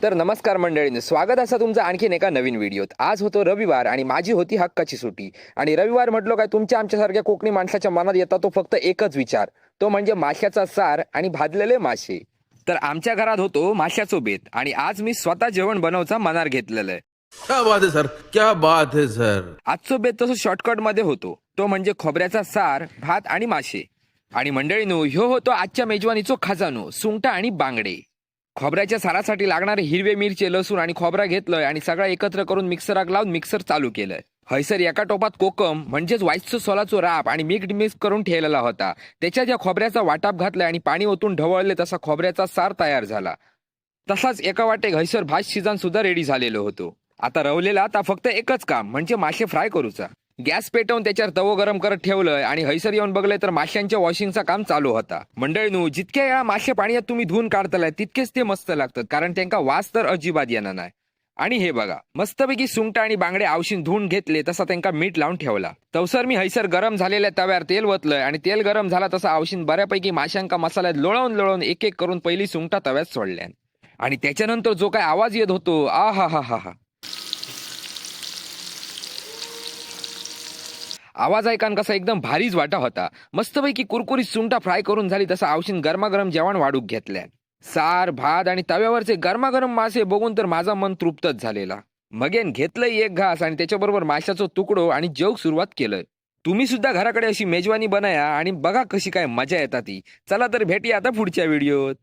तर नमस्कार मंडळींनो, स्वागत असं तुमचं आणखीन एका नवीन व्हिडिओत। आज होतो रविवार आणि माझी होती हक्काची सुट्टी। आणि रविवार म्हटलो काय तुमच्या आमच्यासारख्या कोकणी माणसाच्या मनात येता तो फक्त एकच विचार, तो म्हणजे माशाचा सार आणि भाजलेले मासे। तर आमच्या घरात होतो माशाचो बेत आणि आज मी स्वतः जेवण बनवचा मनार घेतलेलं आहे। क्या बात है सर, क्या बात है सर। आजचो बेत तसं शॉर्टकट मध्ये होतो, तो म्हणजे खोबऱ्याचा सार, भात आणि मासे। आणि मंडळींनो, ह्यो होतो आजच्या मेजवानीचो खजानो, सुंगटा आणि बांगडे। खोबऱ्याच्या सारासाठी लागणारे हिरवे मिरचे, लसूण आणि खोबरा घेतलंय आणि सगळं एकत्र करून मिक्सराक लावून मिक्सर चालू केलंय। हयसर एका टोपात कोकम म्हणजेच व्हाईटचं सोलाचो राप आणि मीठ मिक्स करून ठेवलेला होता। त्याच्या ज्या खोबऱ्याचा वाटाप घातलाय आणि पाणी ओतून ढवळले तसा खोबऱ्याचा सार तयार झाला। तसाच एका वाटेक हयसर भात शिजन सुद्धा रेडी झालेलो होतो। आता रवलेला आता फक्त एकच काम म्हणजे मासे फ्राय करूचा। गॅस पेटवून त्याच्यावर तवो गरम करत ठेवलंय आणि हयसर येऊन बघले तर माशांच्या वॉशिंगचा काम चालू होता। मंडळींनो, जितक्या वेळा मासे पाण्यात तुम्ही धुवून काढतालाय तितकेच ते मस्त लागतात, कारण त्यांना वास तर अजिबात येणार नाही। आणि हे बघा, मस्तपैकी सुंगटा आणि बांगडे आवशीन धुवून घेतले तसा त्यांना मीठ लावून ठेवला। तवसर मी हयसर गरम झालेल्या तव्यावर तेल वतलंय आणि तेल गरम झाला तसा आवशीन बऱ्यापैकी माशांका मसाल्यात लोळवून लोळवून एक एक करून पहिली सुंगटा तव्यात सोडल्या आणि त्याच्यानंतर जो काय आवाज येत होतो, आ हा हा हा हा, आवाज ऐकान कसा एकदम भारीच वाटा होता। मस्तपैकी कुरकुरीत सुंटा फ्राय करून झाली तसा आवशीन गरमागरम जेवण वाढूक घेतल्या। सार, भात आणि तव्यावरचे गरमागरम मासे बघून तर माझा मन तृप्तच झालेला। मगेन घेतलंय एक घास आणि त्याच्याबरोबर माशाचो तुकडो आणि जेवू सुरुवात केलंय। तुम्ही सुद्धा घराकडे अशी मेजवानी बनाया आणि बघा कशी काय मजा येतात ती। चला तर भेटूया आता पुढच्या व्हिडिओत।